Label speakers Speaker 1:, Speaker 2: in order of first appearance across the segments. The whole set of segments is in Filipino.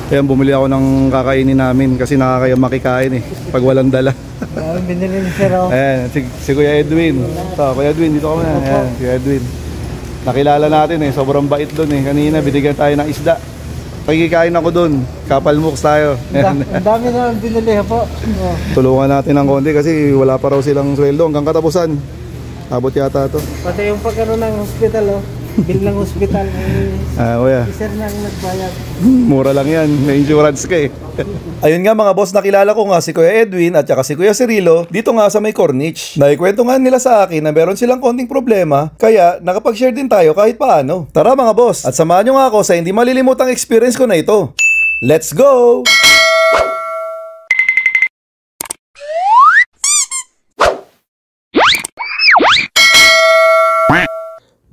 Speaker 1: Ayan, bumili ako ng kakainin namin kasi nakakaya makikain eh pag walang dala.
Speaker 2: Binili ni Sir.
Speaker 1: Ayan, si Kuya Edwin. So, Kuya Edwin, dito ka muna. Ayan, Kuya Edwin. Nakilala natin eh, sobrang bait doon eh. Kanina binigyan tayo ng isda. Pagkikain ako doon, kapal mooks tayo.
Speaker 2: Ang dami na binili po.
Speaker 1: Tulungan natin ng konti kasi wala pa raw silang sweldo hanggang katapusan. Abot yata to.
Speaker 2: Pati yung pagkaroon ng hospital, bill ng hospital,
Speaker 1: Kuya.
Speaker 2: Sir na ang nagbayad.
Speaker 1: Mura lang yan, may insurance ka eh. Ayun nga mga boss, nakilala ko nga si Kuya Edwin at saka si Kuya Cirilo dito nga sa may Corniche. Naikwento nga nila sa akin na meron silang konting problema, kaya nakapag-share din tayo kahit paano. Tara mga boss, at samahan nyo nga ako sa hindi malilimutang experience ko na ito. Let's go!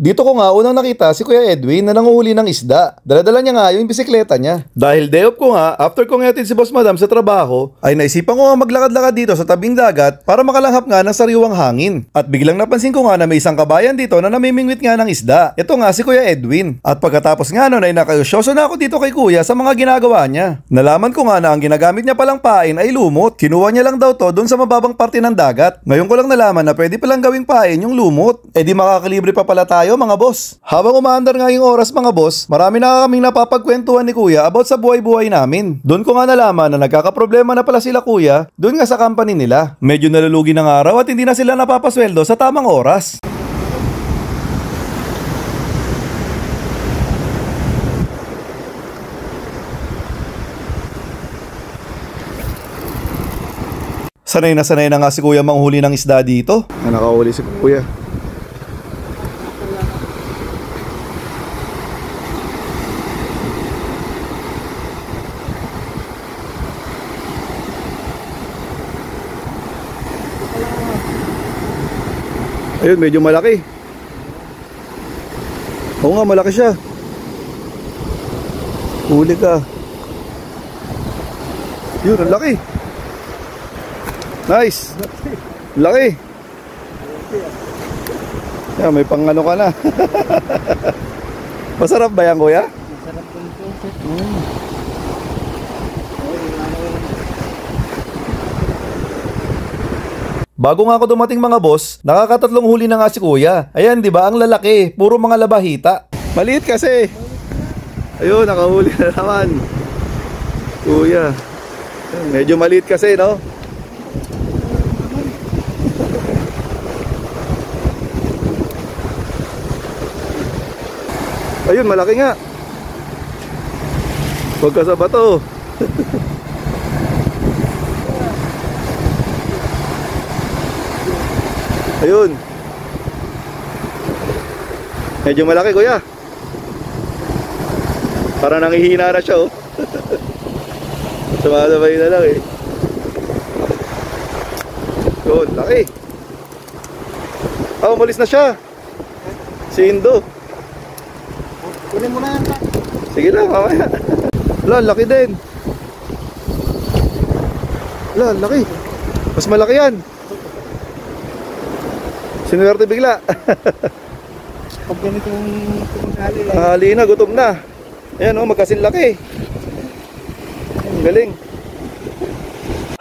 Speaker 1: Dito ko nga unang nakita si Kuya Edwin na nanguhuli ng isda. Daladala niya nga yung bisikleta niya. Dahil day off ko nga, after kong ihatid si Boss Madam sa trabaho, ay naisipan ko nga maglakad-lakad dito sa tabing dagat para makalanghap nga ng sariwang hangin. At biglang napansin ko nga na may isang kabayan dito na namimingwit nga ng isda. Ito nga si Kuya Edwin. At pagkatapos nga nun ay nakayosyoso na ako dito kay Kuya sa mga ginagawa niya. Nalaman ko nga na ang ginagamit niya palang pain ay lumot. Kinuha niya lang daw to doon sa mababang parte ng dagat. Ngayon ko lang nalaman na pwede palang gawing pain yung lumot. E di makakalibre pa pala tayo mga boss. Habang umaandar nga yung oras mga boss, marami na kaming napapagkwentuhan ni Kuya about sa buhay-buhay namin. Doon ko nga nalaman na nagkakaproblema na pala sila Kuya doon nga sa company nila. Medyo nalulugi ng araw at hindi na sila napapasweldo sa tamang oras. Sanay na nga si Kuya manghuli ng isda dito. Nakahuli si Kuya. Ayun, medyo malaki. Oo nga, malaki siya. Huli ka. Yun, ang laki. Nice. Laki. Yan, may pangano ka na. Masarap ba yan, Kuya?
Speaker 2: Masarap po ito.
Speaker 1: Bago nga ako dumating mga boss, nakakatatlong huli na nga si Kuya. Ayan, di ba? Ang lalaki, puro mga labahita. Maliit kasi. Ayun, nakahuli na naman. Kuya. Medyo maliit kasi, no? Ayun, malaki nga. Huwag ka sa bato. Ayun. Medyo malaki, Kuya. Para nangihina na siya, oh. Sumasabay na lang, eh. Yun, laki. Oh, umalis na siya. Si Indo.
Speaker 2: Kunin mo na yan, pa.
Speaker 1: Sige lang, mamaya. Wala, laki din. Wala, laki. Mas malaki yan. Sinuwerte bigla.
Speaker 2: Pag ganitong hali lang.
Speaker 1: Hali na, gutom na. Ayan o, magkasinlaki. Galing.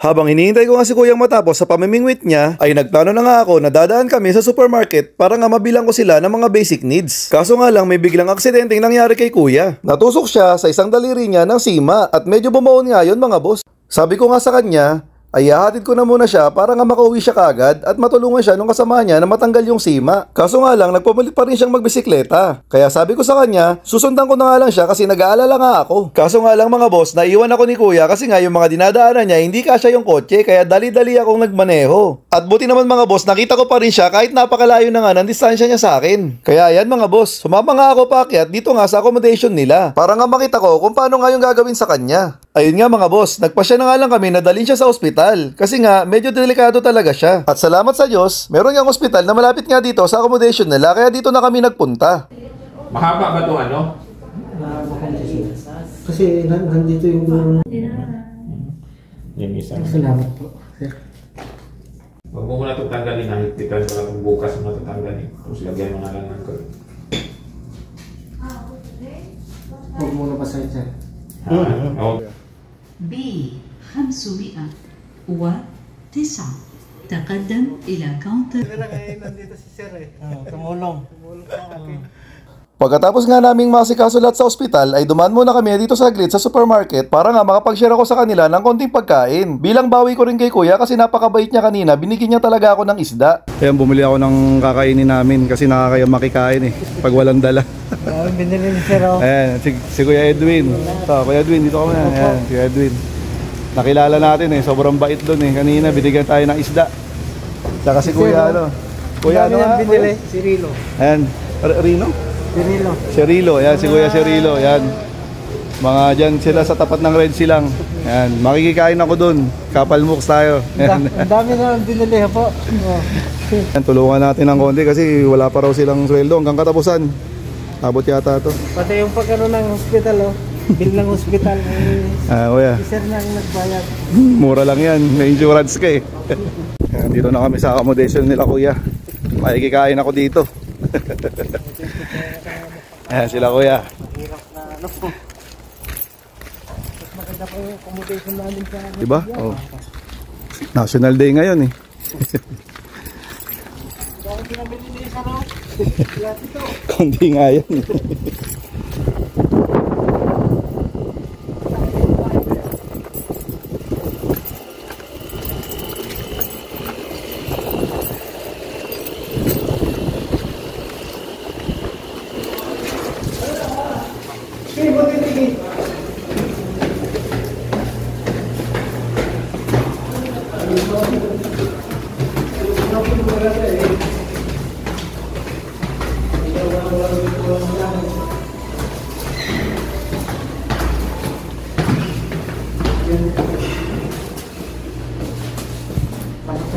Speaker 1: Habang hinihintay ko nga si Kuyang matapos sa pamimingwit niya, ay nagplano na nga ako na dadaan kami sa supermarket para nga mabilang ko sila ng mga basic needs. Kaso nga lang may biglang aksidenteng nangyari kay Kuya. Natusok siya sa isang daliri niya ng sima at medyo bumaon nga yun mga boss. Sabi ko nga sa kanya, ay hahatid ko na muna siya para nga makauwi siya kagad at matulungan siya nung kasama niya na matanggal yung sima. Kaso nga lang, nagpapalit pa rin siyang magbisikleta. Kaya sabi ko sa kanya, susundan ko na nga lang siya kasi nag-aalala nga ako. Kaso nga lang mga boss, naiwan ako ni Kuya kasi nga yung mga dinadaanan niya hindi kasya yung kotse kaya dali-dali akong nagmaneho. At buti naman mga boss, nakita ko pa rin siya kahit napakalayo na nga ng distansya niya sa akin. Kaya yan mga boss, sumama nga ako paakyat dito nga sa accommodation nila para nga makita ko kung paano nga yung gagawin sa kanya. Ayun nga mga boss, nagpasya na nga lang kami na dalhin siya sa ospital kasi nga medyo delikado talaga siya. At salamat sa Diyos, meron nga ospital na malapit nga dito sa accommodation nila kaya dito na kami nagpunta.
Speaker 3: Mahaba ba ito ano?
Speaker 2: Kasi nandito yung dulo.
Speaker 3: Yung isa.
Speaker 2: Salamat po.
Speaker 3: Huwag mo muna itong tanggalin, hahigpitan ko na itong bukas mo itong tanggalin. Tapos lagyan mo na lang ng ko.
Speaker 2: Huwag muna pa sa'yo, sir.
Speaker 3: Oo.
Speaker 4: ب 509 تقدم إلى كاونتر.
Speaker 2: Nandito si sir eh. Tumulong. Tumulong sa akin.
Speaker 1: Pagkatapos nga naming masikaso lahat sa ospital ay dumaan muna kami dito saglit sa supermarket para nga makapag-share ako sa kanila ng konting pagkain. Bilang bawi ko rin kay kuya kasi napakabait niya kanina, binigyan niya talaga ako ng isda. Ayan, bumili ako ng kakainin namin kasi nakakaya makikain eh pag walang dala.
Speaker 2: Binili ni sir oh.
Speaker 1: Ayan, si Kuya Edwin. Ito, Kuya Edwin, dito kami. Ayan, si Kuya Edwin. Nakilala natin eh, sobrang bait doon eh. Kanina binigyan tayo ng isda. Tsaka si Kuya ano. Kuya ano nga?
Speaker 2: Binili si Rilo.
Speaker 1: Ayan, Rino?
Speaker 2: Si Rilo.
Speaker 1: Cirilo, yan, si Kuya Cirilo, yan. Mga dyan sila sa tapat ng Red Sea lang. Yan, makikikain ako dun. Kapal mooks tayo. Yan.
Speaker 2: Ang dami na binili po. Oh.
Speaker 1: Yan, tulungan natin ng konti kasi wala pa raw silang sweldo hanggang katapusan. Abot yata to.
Speaker 2: Pati yung pagkano ng hospital oh. Bill ng hospital
Speaker 1: Kuya,
Speaker 2: si sir nang nagbayad.
Speaker 1: mura lang yan. May insurance ka eh. Yan, dito na kami sa accommodation nila kuya. Makikikain ako dito. Ayan sila kuya.
Speaker 2: Hirap na ano po. Mas maganda po yung accommodation namin sa
Speaker 1: Diba? Oh. National Day ngayon eh.
Speaker 2: Dahil pinabili ni sir oh. Lahat ito.
Speaker 1: Kundi nga yan.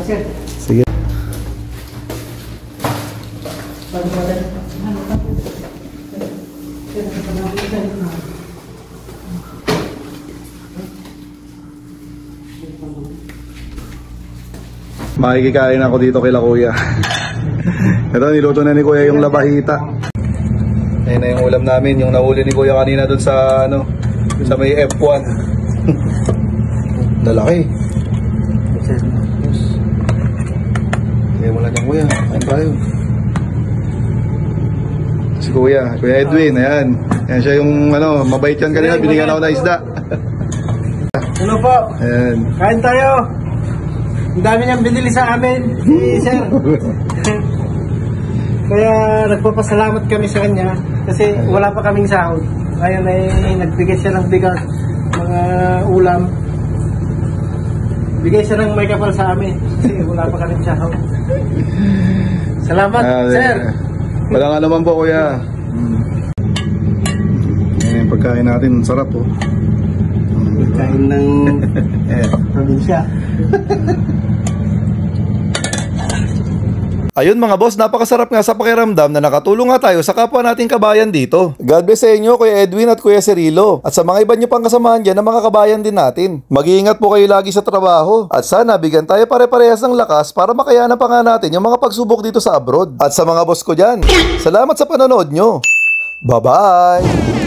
Speaker 2: Sir.
Speaker 1: Sige. Makikikain ako dito kila kuya. Ito, niluto na ni kuya yung labahita. Ayun na yung ulam namin, yung nahuli ni kuya kanina dun sa ano, sa may F1. Lalaki. Kaya wala dyan kuya, kain tayo. Si kuya, Kuya Edwin, ayan. Ayan siya yung ano, mabait yan kanina, binigyan ako ng isda.
Speaker 2: Ano po?
Speaker 1: Ayan.
Speaker 2: Kain tayo. Ang dami niyang binili sa amin, si sir. Kaya nagpapasalamat kami sa kanya kasi wala pa kaming sahod. Ngayon ay nagbigay siya ng bigas, mga ulam. Bigay siya ng may kapal sa amin kasi wala pa kaming sahod. Salamat, sir.
Speaker 1: Wala nga naman po kuya. Ayan yung pagkain natin, sarap po.
Speaker 2: Kain ng probinsya.
Speaker 1: Ayun mga boss, napakasarap nga sa pakiramdam na nakatulong nga tayo sa kapwa nating kabayan dito. God bless sa inyo, Kuya Edwin at Kuya Cirilo. At sa mga iba nyo pang kasamahan dyan na mga kabayan din natin. Mag-iingat po kayo lagi sa trabaho. At sana bigyan tayo pare-parehas ng lakas para makayanan pa nga natin yung mga pagsubok dito sa abroad. At sa mga boss ko dyan, salamat sa panonood nyo. Bye-bye!